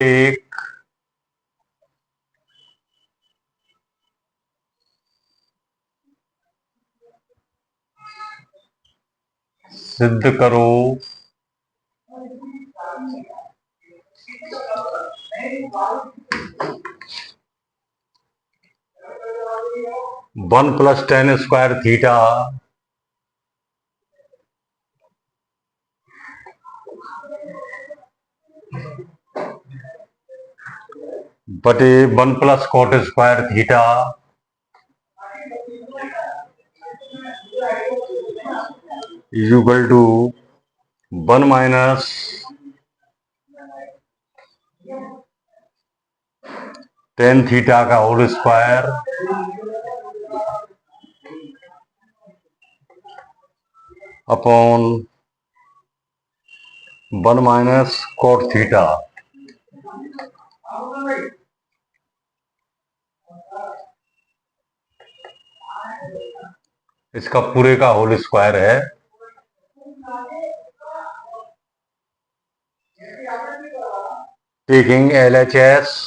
एक सिद्ध करो one plus tan square theta बटे one plus cot square theta is equal to one minus tan theta का whole square upon one minus cot theta. इसका पूरे का होल स्क्वायर है। Taking LHS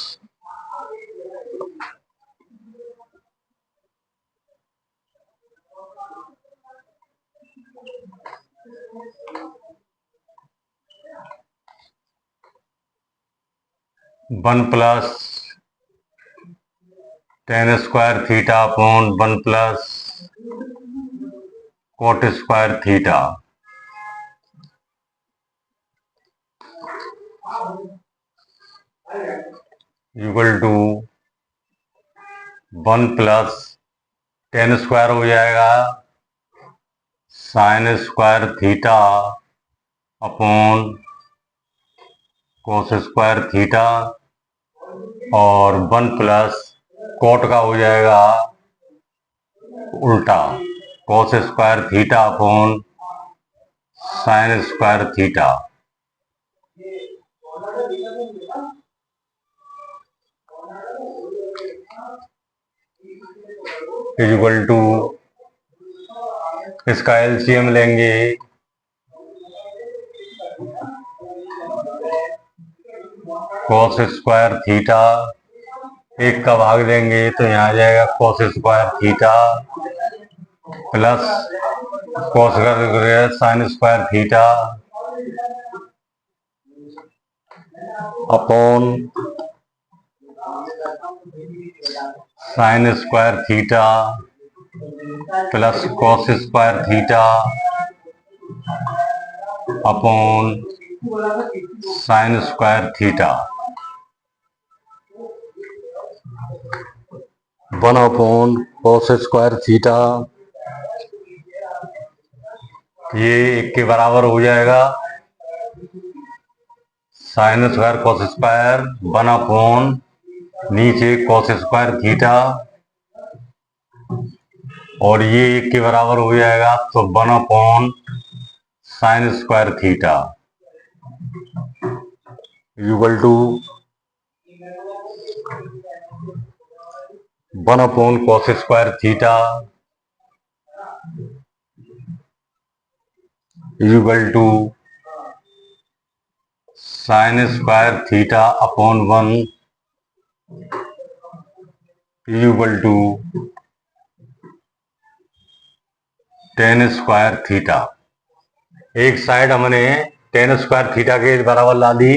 one plus tan square theta upon one plus cot square theta equal to one plus tan square हो जाएगा sine square theta upon cos square theta और one plus cot का हो जाएगा उल्टा cos square theta upon sine square theta. Equal to इसका LCM लेंगे cos square theta एक का भाग देंगे तो यहाँ आ जाएगा cos square theta plus cos का sine square theta upon sine square theta plus cos square theta upon sine square theta one upon cos square theta. ये एक के बराबर हो जाएगा sine square cos square one upon नीचे cos square theta और ये एक के बराबर हो जाएगा तो one upon sine square theta equal to one upon cos square theta equal to sine square theta upon one equal to tan square theta. एक साइड हमने टेन स्क्वायर थीटा के बराबर ला दी।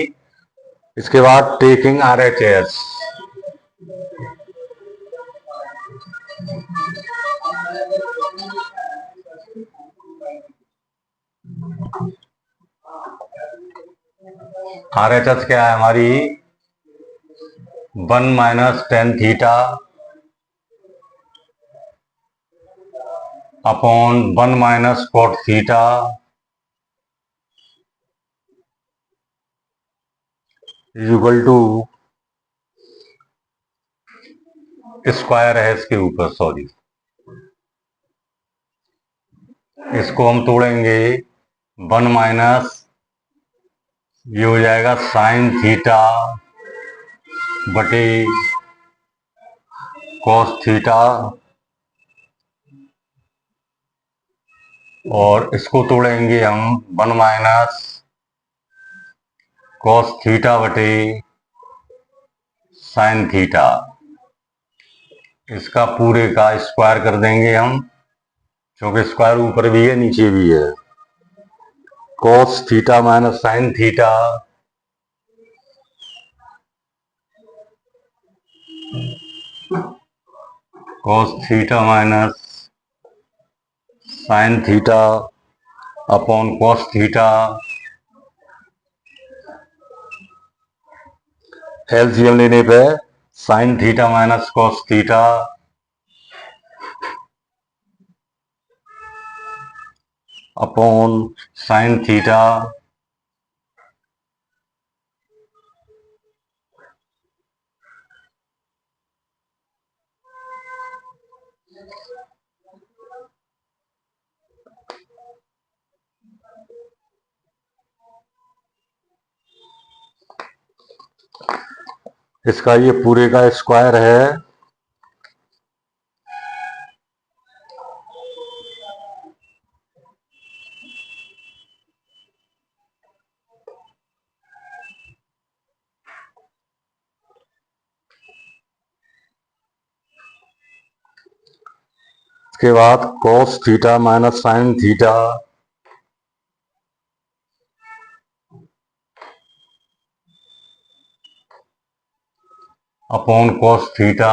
इसके बाद टेकिंग RHS RHS क्या है हमारी one minus tan theta upon one minus cot theta equal to square है इसके ऊपर सॉरी इसको हम तोड़ेंगे वन माइनस ये हो जाएगा साइन थीटा बटे कॉस थीटा और इसको तोड़ेंगे हम वन माइनस कॉस थीटा बटे साइन थीटा, इसका पूरे का स्क्वायर कर देंगे हम, क्योंकि स्क्वायर ऊपर भी है नीचे भी है। Cos theta minus sine theta cos theta minus sine theta upon cos theta, LCM लेने पे sine theta minus cos theta upon sine theta इसका ये पूरे का स्क्वायर है इसके बाद cos theta minus sine theta upon cos theta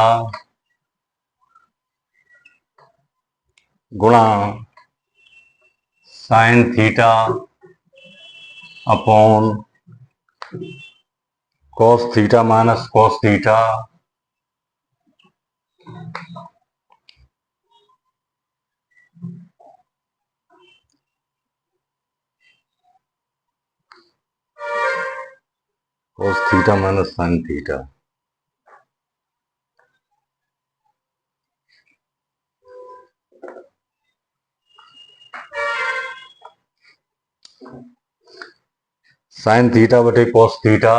गुणा sine theta upon cos theta minus cos theta cos theta minus sine theta. Sine theta बटे cos theta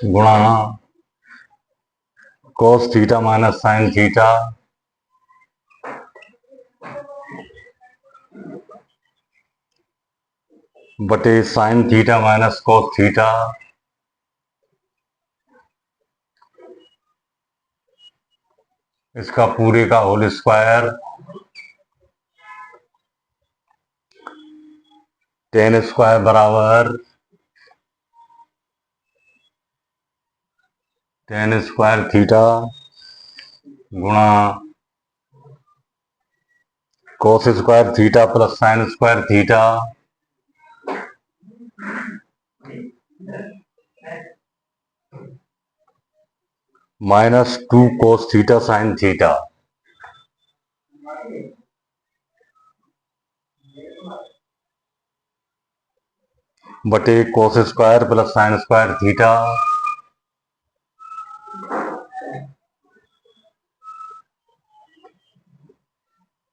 गुणा cos theta minus sine theta बटे sine theta minus cos theta इसका पूरे का whole square, tan square बराबर tan square theta गुणा cos square theta plus sine square theta minus 2 cos theta sine theta बटे cos square plus sine square theta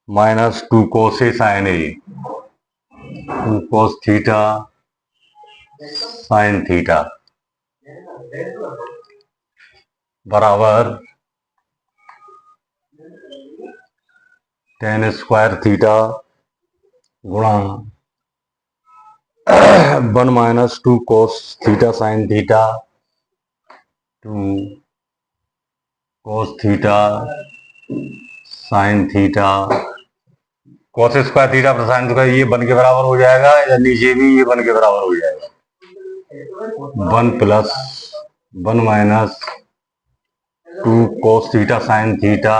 minus 2 cos A sine A, 2 cos theta sine theta बराबर tan square theta गुणा 1 minus 2 cos theta sine theta 2 cos theta sine theta, cos square theta plus sine square ये 1 के बराबर हो जाएगा, या नीचे भी ये 1 के बराबर हो जाएगा। 1 plus 1 minus 2 cos theta sine theta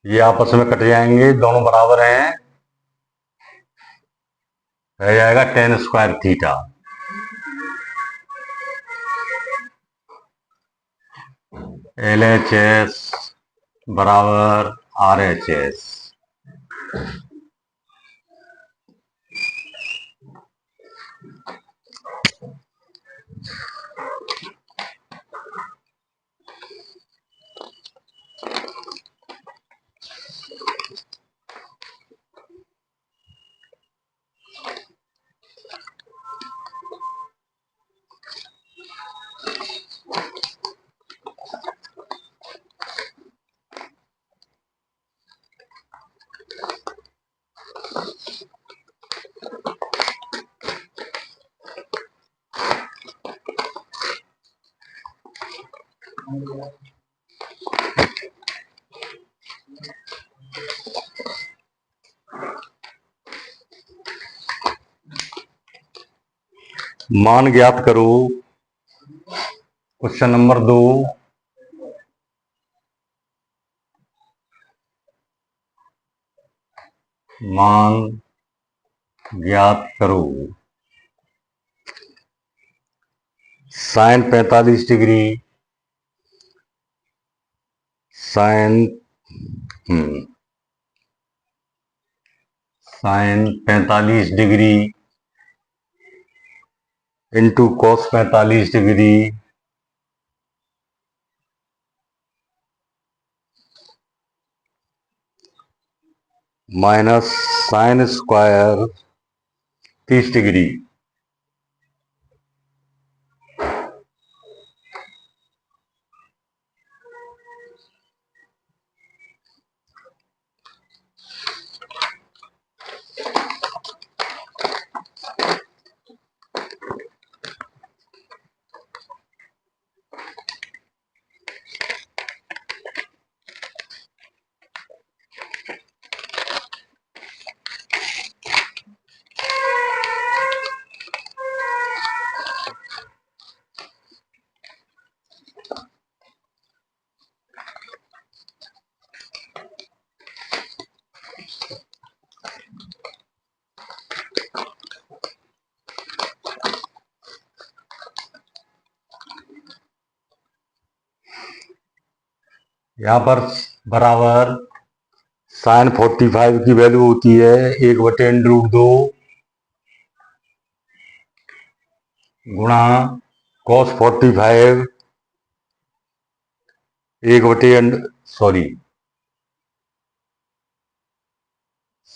ये आपस में कट जाएंगे, दोनों बराबर हैं, रह जाएगा टेन स्क्वायर थीटा। LHS बराबर RHS। मान ज्ञात करो। क्वेश्चन नंबर 2, मान ज्ञात करो। Sine 45 degree, sine 45 degree into cos 45 degree minus sine square 30 degree. यहां पर बराबर साइन 45 की वैल्यू होती है 1/√2 गुणा कॉस 45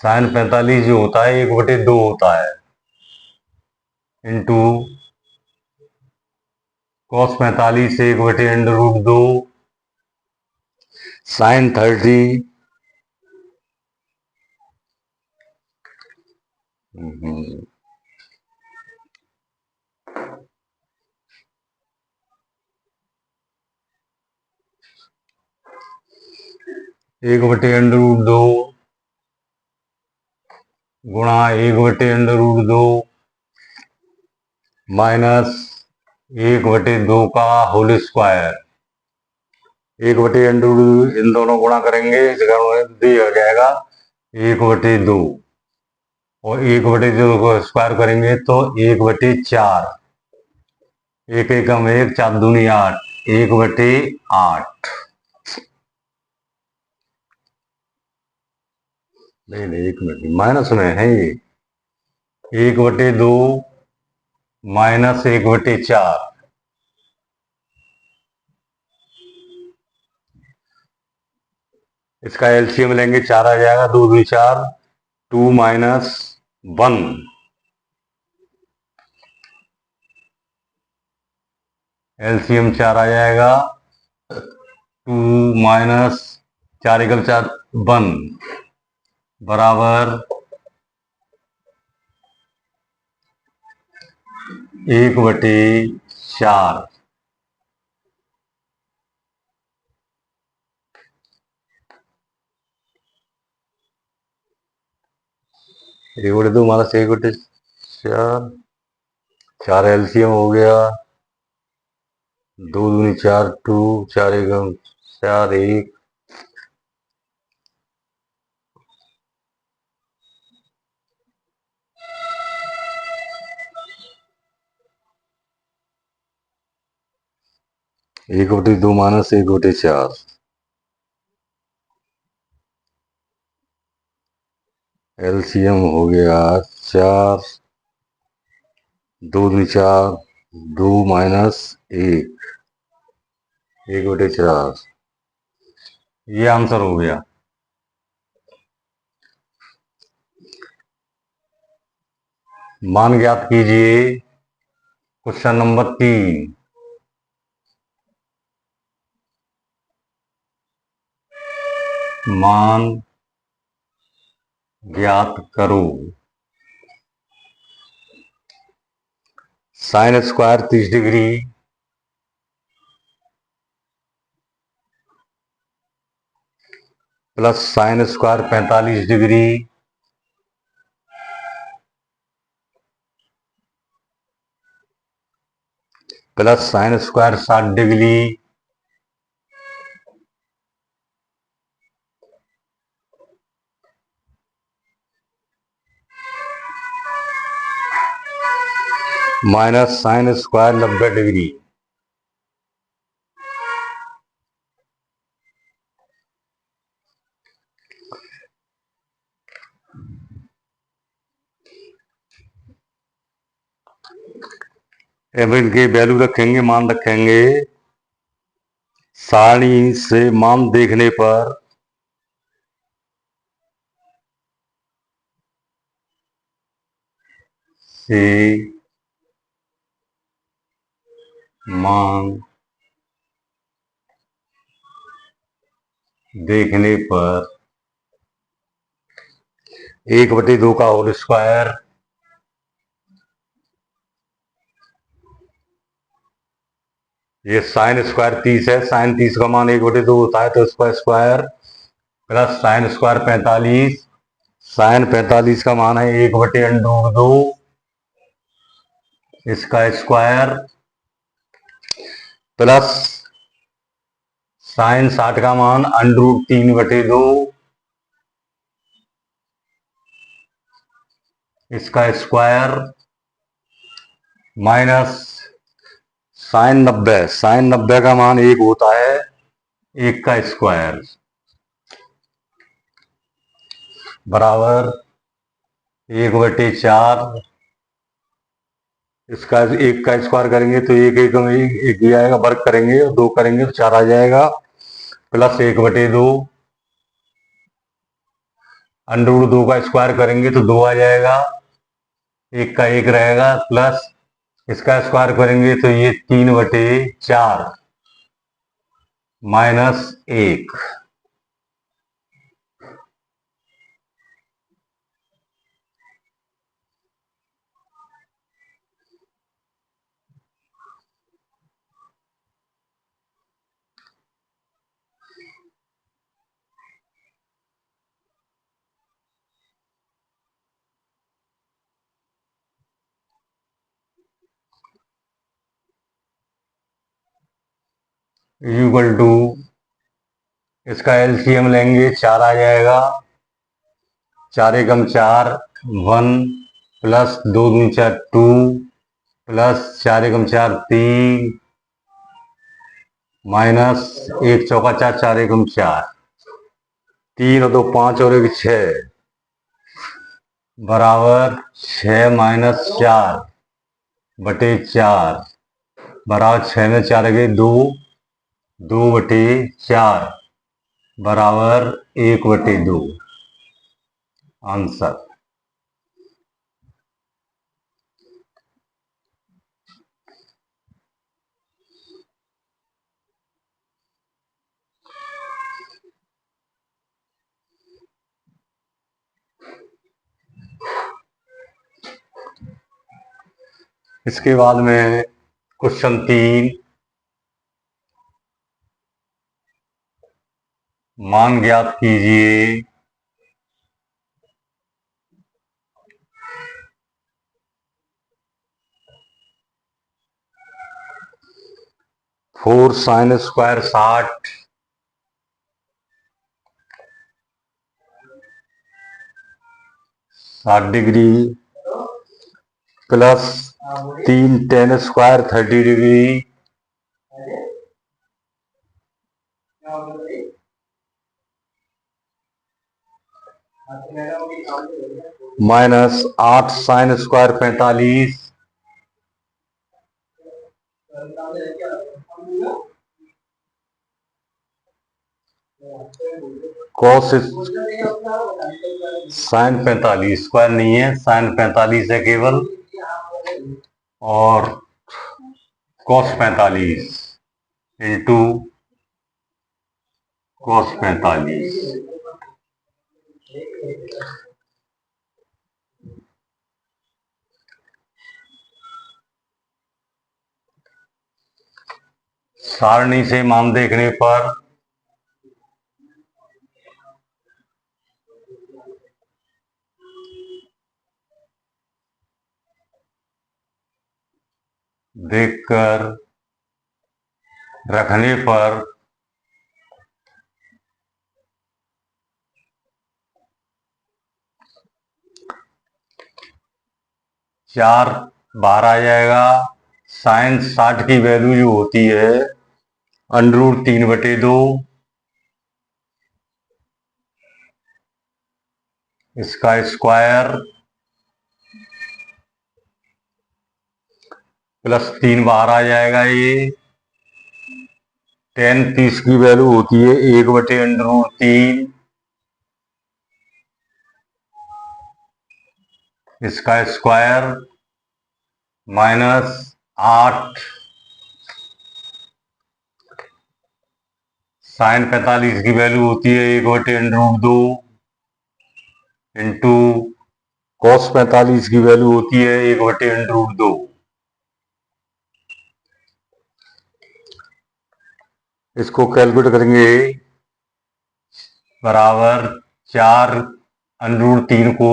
साइन 45 जो होता है 1/2 होता है इंटू कॉस 45 1/√2 साइन 30 1/√2 गुणा 1/√2 माइनस 1/2 का होल स्क्वायर 1/√2 इन दोनों गुणा करेंगे दिया जाएगा 1/2 और 1/2 को स्क्वायर करेंगे तो 1/4 एक एकम 1 4 दूनी 8 1/8 नहीं 1 मिनट माइनस में है ये 1/2 माइनस 1/4 इसका एलसीएम लेंगे 4 आ जाएगा 2 2 4 2 माइनस 1 एलसीएम 4 आ जाएगा 2 माइनस 4 एकम 4 1 बराबर 1/4 1/2 माइनस 1/4 4 एलसीएम हो गया 2 दूनी 4 2 4 एकम 4 1 1/2 माइनस 1/4 एलसीएम हो गया 4 2 दूनी 4 2 माइनस 1 1/4 ये आंसर हो गया। मान ज्ञात कीजिए क्वेश्चन नंबर 3, मान ज्ञात करो। Sign square 30 degree plus sine square 45 degree plus sine square 60 degree minus sine square 90 degree. अब इनके वैल्यू रखेंगे, मान रखेंगे। सारणी से मान देखने पर से मान देखने पर 1/2 का होल स्क्वायर ये साइन स्क्वायर 30 है, साइन 30 का मान 1/2 होता है, तो इसका square plus sine square 45, sine 45 का मान है 1/√2 इसका स्क्वायर प्लस साइन 60 का मान √3/2 इसका स्क्वायर माइनस साइन 90 का मान 1 होता है, 1 का स्क्वायर बराबर 1/4 इसका 1 का स्क्वायर करेंगे तो 1 ही आएगा, वर्ग करेंगे और 2 करेंगे तो 4 आ जाएगा, प्लस 1/2 √2 का स्क्वायर करेंगे तो 2 आ जाएगा, 1 का 1 रहेगा, प्लस इसका स्क्वायर करेंगे तो ये 3/4 -1। इक्वल टू इसका एलसीएम लेंगे 4 आ जाएगा, 4 एकम 4 1 प्लस 2 दूनी 4 2 प्लस 4 एकम 4 3 माइनस 1 चौका 4 4 एकम 4 3 और 2 5 और 1 6 बराबर 6 - 4/4 बराबर 6 में 4 गए 2 2/4 बराबर 1/2 आंसर। इसके बाद में क्वेश्चन 3 मान ज्ञात कीजिए। Four sine square 60 degree plus 3 ten square 30 degree minus 8 sine square 45 cos sine 45 square नहीं है, साइन 45 है केवल, और कॉस 45 इंटू कॉस 45 सारणी से मान देखने पर देखकर रखने पर चार बाहर आ जाएगा। साइन 60 की वैल्यू जो होती है √3/2 इसका स्क्वायर +3 बाहर आ जाएगा। ये tan 30 की वैल्यू होती है 1/√3 इसका स्क्वायर -8 साइन 45 की वैल्यू होती है 1/√2 इंटू कॉस 45 की वैल्यू होती है 1/√2। इसको कैलकुलेट करेंगे बराबर 4√3 को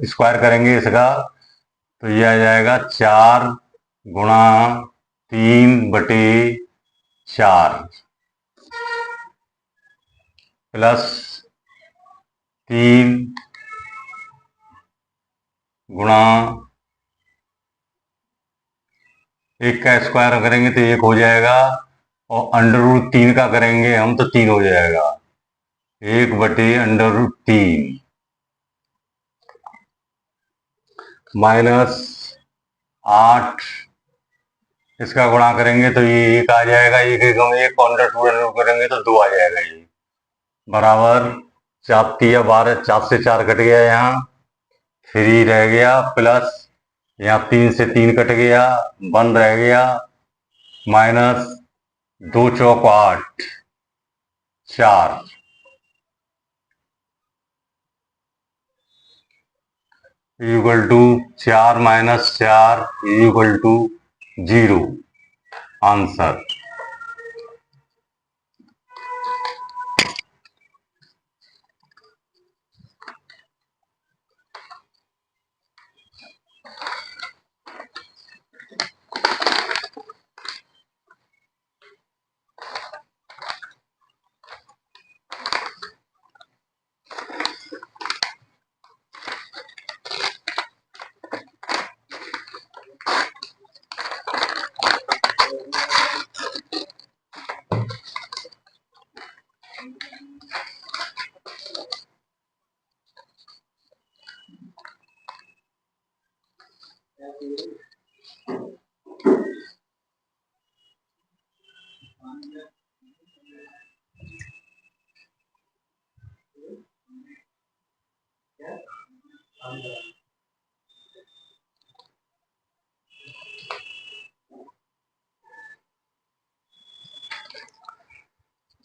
स्क्वायर करेंगे इसका तो ये आ जाएगा 4×3/4 +3 गुणा 1 का स्क्वायर करेंगे तो 1 हो जाएगा और √3 का करेंगे हम तो 3 हो जाएगा 1/√3 -8 इसका गुणा करेंगे तो ये 1 आ जाएगा। 1 1 1 और करेंगे तो 2 आ जाएगा। ये बराबर 4 3 12 4 से 4 कट गया यहाँ 3 रह गया प्लस यहाँ 3 से 3 कट गया 1 रह गया -2 चौक 8 4 = 4 - 4 = 0 आंसर।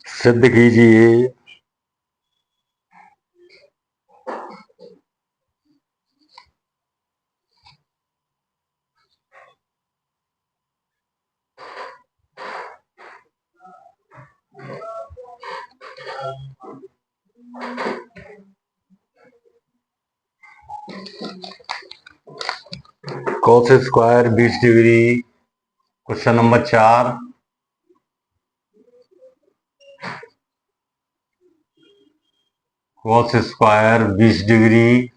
सिद्ध कीजिए cos square 20 degree. Question number 4 cos square 20 degree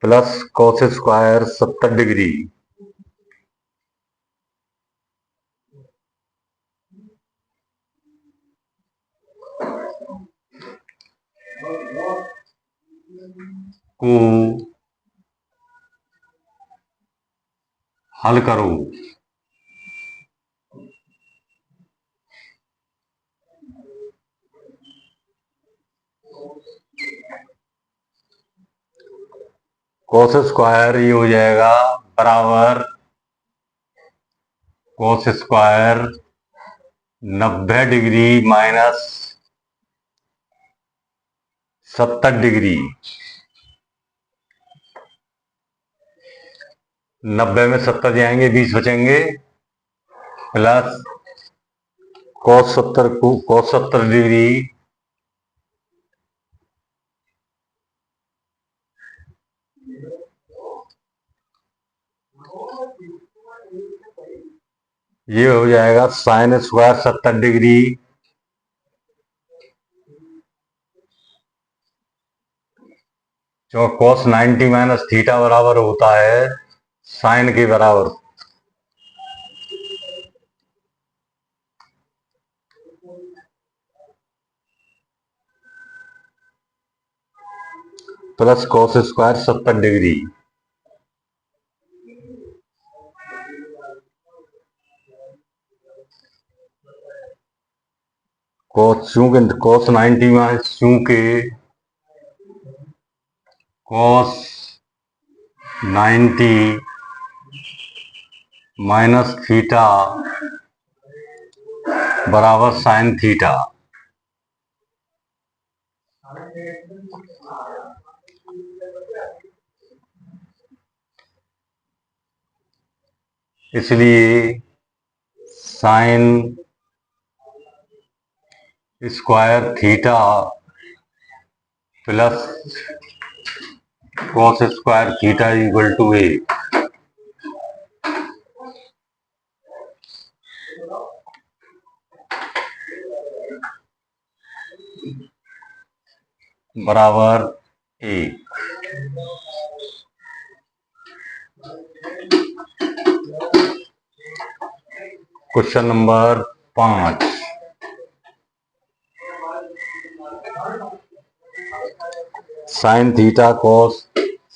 plus cos square 70 degree को हल करो। cos स्क्वायर ये हो जाएगा बराबर cos square 90 degree minus 70 degree. 90 में 70 जाएंगे 20 बचेंगे प्लस cos 70 डिग्री ये हो जाएगा साइन स्क्वायर 70 डिग्री जो cos 90 माइनस थीटा बराबर होता है साइन के बराबर। Plus cos square 70 degree. चूंकि cos 90 माइनस चूंकि cos 90 माइनस थीटा बराबर साइन थीटा। इसलिए sine square theta plus cos square theta equal to A. बराबर एक। Question number 5। Sine theta cos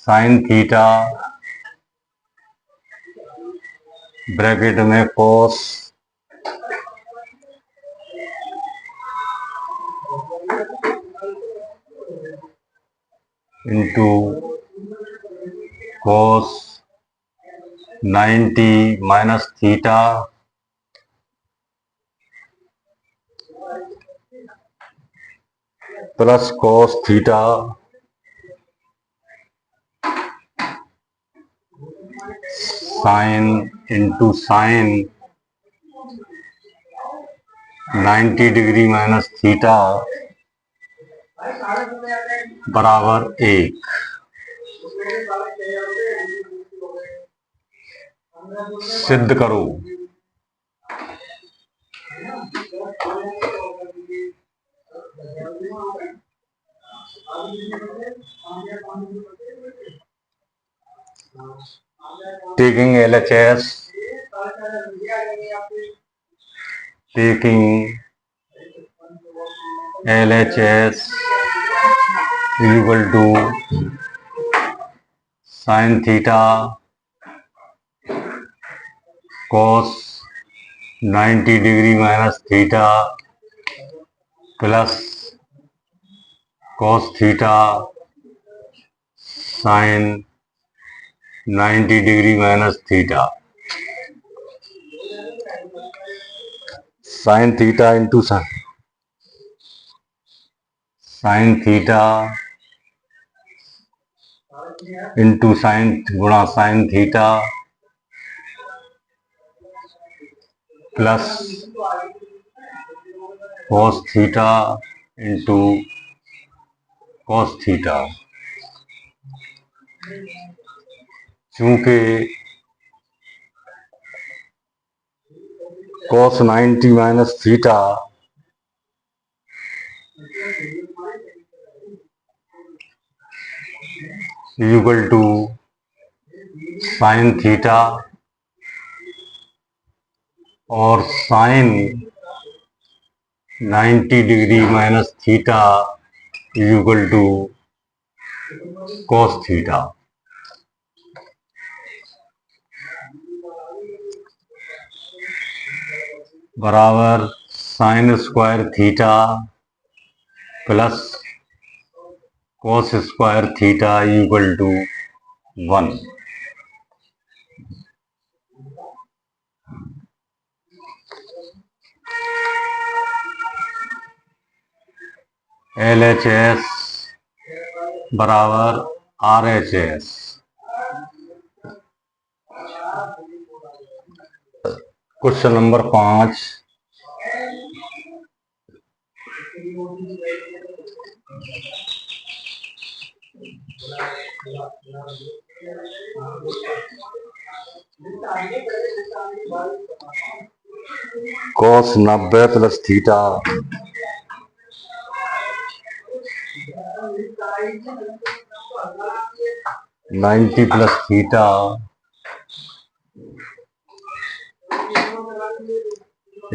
sine theta bracket में cos into cos 90 minus theta plus cos theta sine into sine 90 degree minus theta बराबर एक। सिद्ध करो। Taking LHS equal to sin theta cos 90 degree minus theta plus cos theta sin 90 degree minus theta. Sine theta into sine theta into sine गुणा sine theta plus cos theta into cos theta. चूंकि cos 90 minus theta equal to sine theta और sine 90 degree minus theta equal to cos theta. बराबर sine square theta plus cos square theta equal to 1। LHS बराबर RHS। Question number 5। Cos 90 plus theta ninety plus theta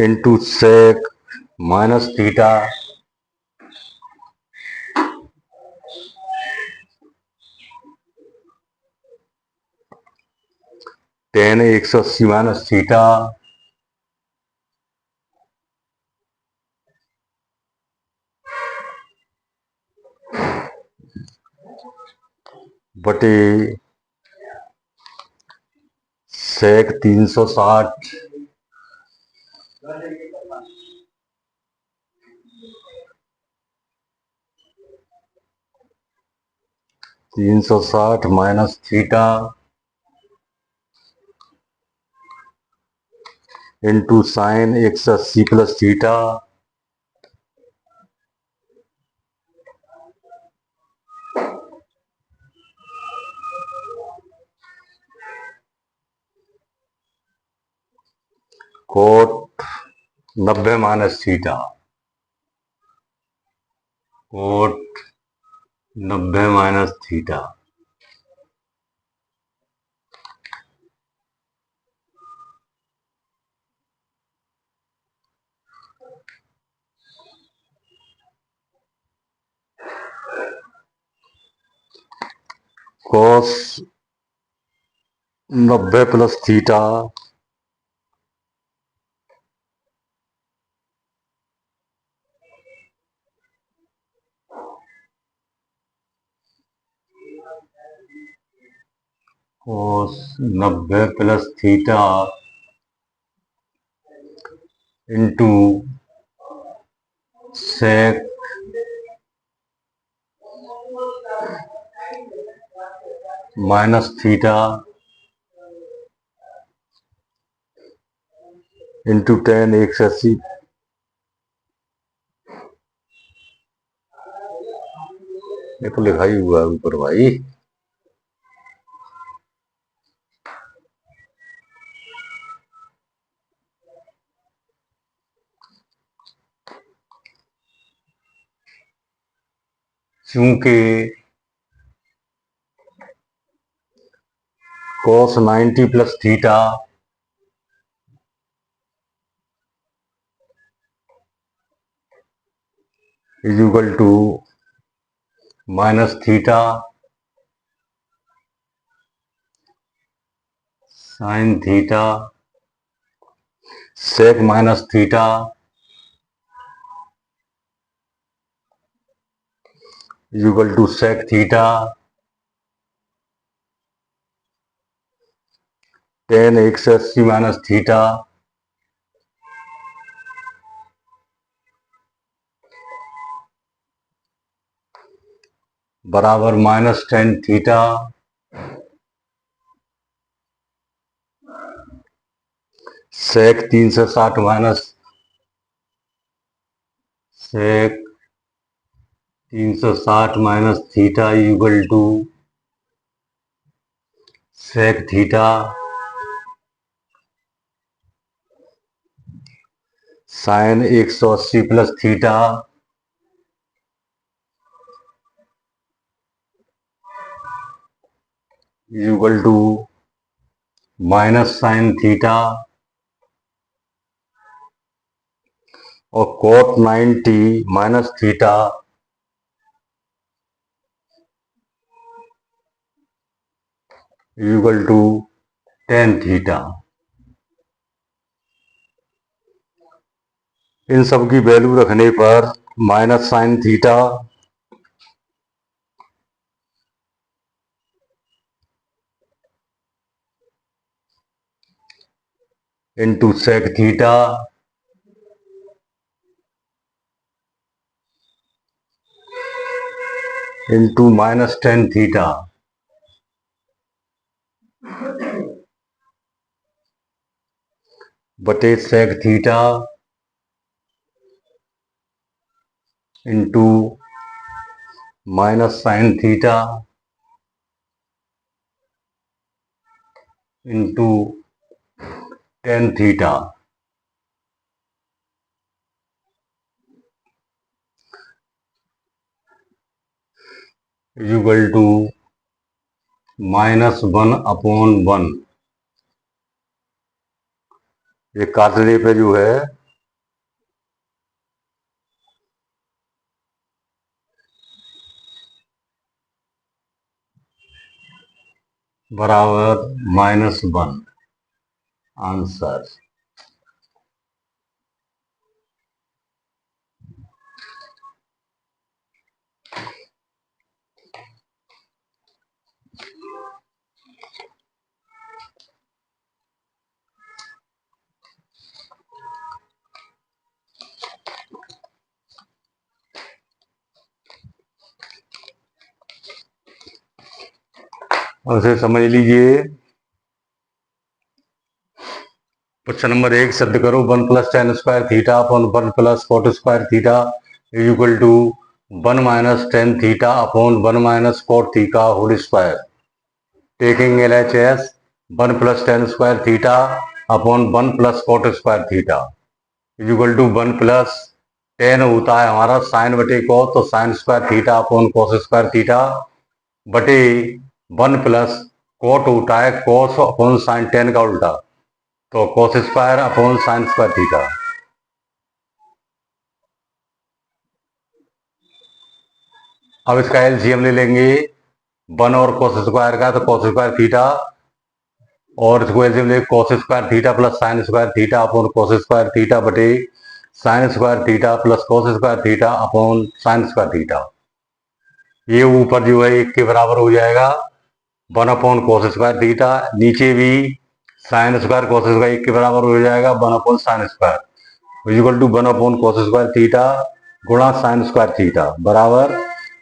into sec minus theta tan 180 minus theta बटे sec 360 360 minus theta into sine 180 plus theta cot 90 minus theta cot 90 minus theta cos 90 plus theta cos 90 plus theta into sec minus theta into tan 180 ये तो लिखा ही हुआ है ऊपर भाई। चूंकि cos 90 plus theta is equal to minus theta sine theta sec minus theta is equal to sec theta tan 180 minus theta बराबर minus tan theta sec 360 minus sec 360 minus theta equal to sec theta sine 180 plus theta equal to minus sine theta और cot 90 minus theta equal to tan theta. इन सब की value रखने पर minus sine theta into sec theta into minus tan theta बटे sec theta into minus sine theta into tan theta is equal to -1/1। ये काटने पे जो है बराबर -1 आंसर। और इसे समझ लीजिए। क्वेश्चन नंबर 1 सिद्ध करो 1 + tan square theta upon 1 + cot square theta is equal to 1 - tan theta upon 1 - cot थीटा whole square. Taking LHS 1 + tan square theta upon 1 + cot square theta is equal to 1 + tan होता है हमारा sign बटे cos, तो sine square theta upon cos square theta बटे 1 + cot होता है cos upon sine tan का उल्टा, तो cos square upon sine square theta. अब इसका एलसीएम ले लेंगे 1 और cos स्क्वायर का, तो cos स्क्वायर थीटा, और इसको एलसीएम ले cos square theta plus sine square theta upon cos square theta बटे sine square theta plus cos square theta upon sine square theta. ये ऊपर जो है 1 के बराबर हो जाएगा 1 अपॉन cos स्क्वायर थीटा, नीचे भी साइन स्क्वायर cos स्क्वायर 1 के बराबर हो जाएगा 1 upon sine square equal to 1 upon cos square theta गुणा साइन स्क्वायर थीटा बराबर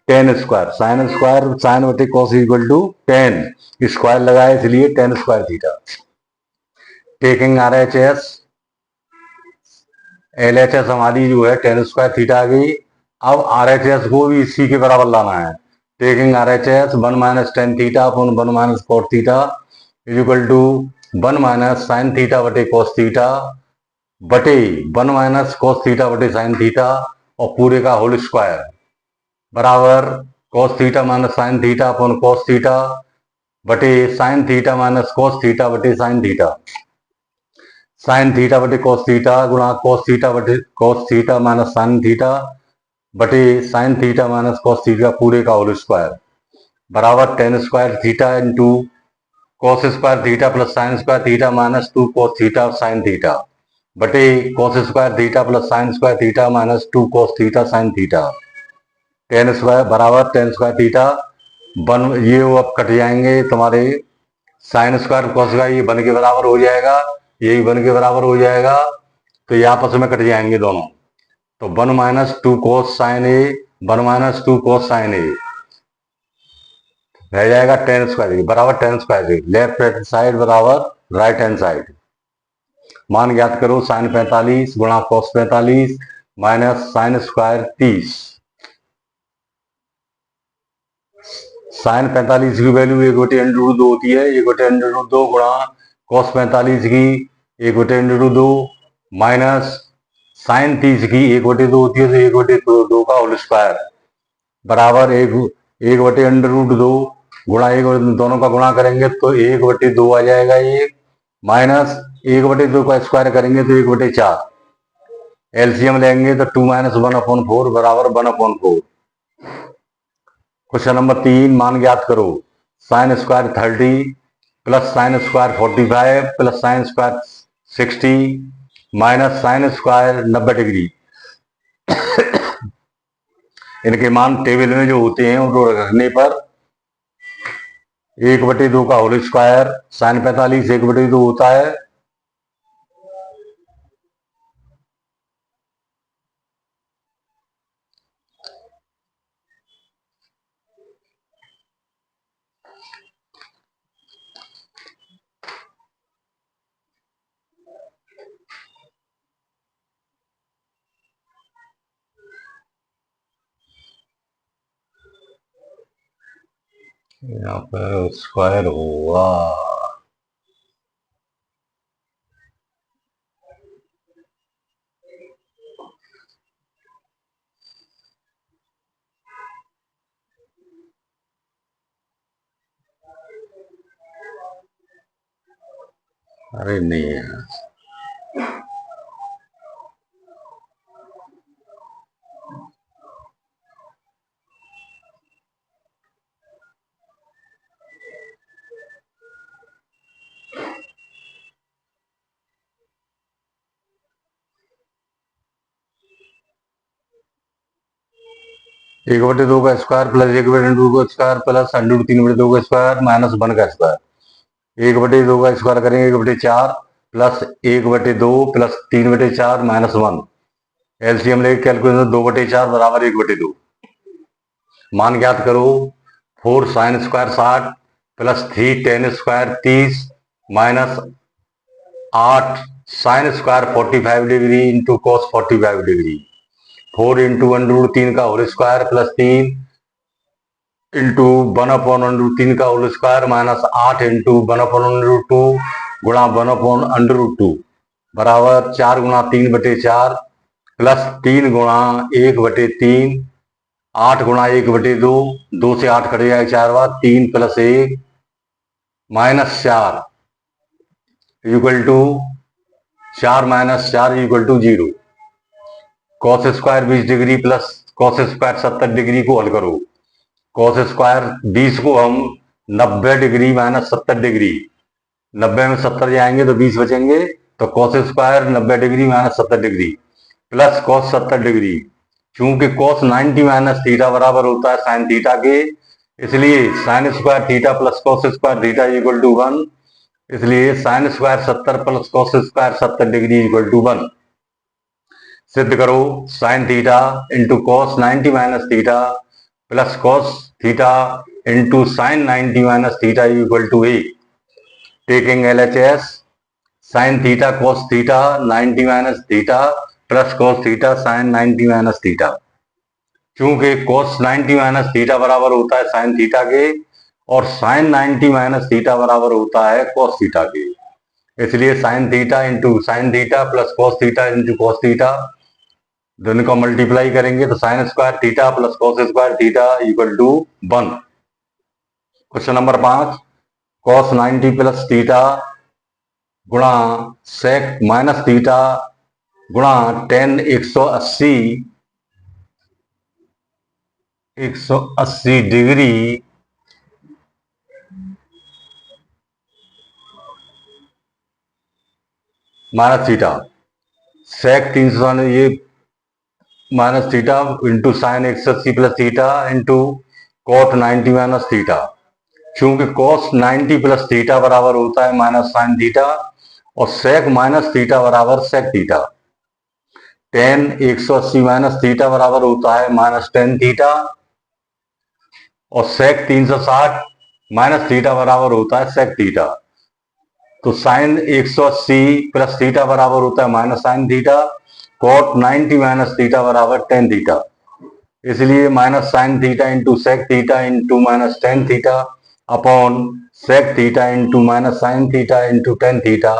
tan square. Sine square sine बटे cos equal to tan, square लगाए इसलिए tan square theta. Taking RHS, LHS हमारी जो है टेन स्क्वायर थीटा आ गई। अब RHS को भी इसी के बराबर लाना है। Taking RHS 1 - tan theta upon 1 - cot theta is equal to 1 - sin theta बटे cos थीटा बटे 1 - cos थीटा बटे sin थीटा और पूरे का होल स्क्वायर बराबर cos theta minus sine theta upon cos theta बटे sine theta minus cos theta बटे sine theta. Sine theta बटे cos थीटा गुणा cos थीटा बटे cos theta minus sine theta बटे sine theta minus cos theta पूरे का whole square बराबर tan square theta into cos square theta plus sine square theta minus 2 cos theta sine theta बटे cos square theta plus sine square theta minus 2 cos theta sine theta. Ten square बराबर tan square theta one, ये वो अब cut जाएंगे तुम्हारे sine square cos का, ये 1 के बराबर हो जाएगा, यही 1 के बराबर हो जाएगा, तो ये आपस में कट जाएंगे दोनों, तो 1 - 2 cos sine A 1 - 2 cos sine A रह जाएगा टेन स्क्वायर बराबर tan square. Left hand side बराबर राइट हैंड साइड। मान ज्ञात करो साइन 45 गुणा cos 45 minus sine square 30। Sine 45 की वैल्यू 1/√2 होती है, 1/√2 गुणा cos 45 की 1/√2 माइनस साइन 30 की 1/2 होती है, तो 1/2 का होल स्क्वायर बराबर 1/√2 गुणा एक, दोनों का गुणा करेंगे तो 1/2 आ जाएगा, ये माइनस 1/2 का स्क्वायर करेंगे तो 1/4। एलसीएम लेंगे तो 2 - 1/4 बराबर 1/4। क्वेश्चन नंबर 3 मान ज्ञात करो sign square 30 plus sine square 45 plus sine square 60 minus sine square 90 degree. इनके मान टेबल में जो होते हैं उनको रखने पर 1/2 का होल स्क्वायर साइन 45 1/2 होता है, यहाँ पर स्क्वायर हुआ। अरे नहीं है। एक बटे दो का स्क्वायर प्लस एक बटे दो का स्क्वायर प्लस अंडर तीन बटे दो का स्क्वायर माइनस वन का स्क्वायर। एक बटे दो का स्क्वायर करेंगे एक बटे चार प्लस एक बटे दो प्लस तीन बटे चार माइनस वन। एलसीएम लेके कैलकुलेशन दो बटे चार बराबर एक बटे दो। मान ज्ञात करो। Four sine square 60 plus three tan square 30 minus 8 sine square 45 degree into cos 45 degree. 4 into under तीन का whole square plus 3 into one upon under तीन का whole square minus 8 into one upon under two गुणा one upon under two बराबर 4 गुणा 3/4 plus 3 गुणा 1/3 8 गुणा 1/2 2 से 8 कट जाएगा 4 बार 3 plus 1 minus 4 equal to 4 minus 4 equal to 0। Cos square 20 degree plus cos square 70 degree को हल करो। कॉस स्क्वायर 20 को हम 90 डिग्री माइनस 70 डिग्री 90 में 70 जाएंगे तो 20 बचेंगे तो cos square 90 degree minus 70 degree plus cos 70 degree. चूंकि कॉस 90 माइनस थीटा बराबर होता है साइन थीटा के इसलिए sine square theta plus cos square theta equal to 1। इसलिए sine square 70 plus cos square 70 degree equal to 1। सिद्ध करो sine theta into cos 90 minus theta plus cos theta into sine 90 minus theta equal to A. Taking LHS sign theta cos theta 90 minus theta plus cos theta sign 90 minus theta. चूंकि cos 90 minus theta बराबर होता है sine theta के और sine 90 minus theta बराबर होता है cos theta के इसलिए sine theta into sine theta plus cos theta into cos theta दोनों को मल्टीप्लाई करेंगे तो sine square theta plus cos square theta equal to 1। Question number 5 cos 90 plus theta गुणा सेक माइनस थीटा गुणा tan 180 degree minus theta sec 300 ये minus theta into sine 180 plus theta into cot 90 minus theta. चूंकि cos 90 plus theta बराबर होता है minus sine theta और सेक minus theta बराबर sec theta. Tan 180 minus theta बराबर होता है माइनस टेन थीटा और सेक 360 माइनस थीटा बराबर होता है सेक थीटा। तो साइन 180 प्लस थीटा बराबर होता है minus sine theta cot 90 minus theta बराबर टेन थीटा। इसलिए minus sine theta into sec theta into minus tan theta upon sec theta into minus sine theta into tan theta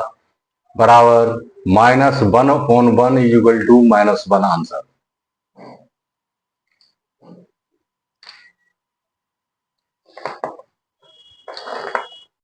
बराबर -1/1 equal to -1 answer.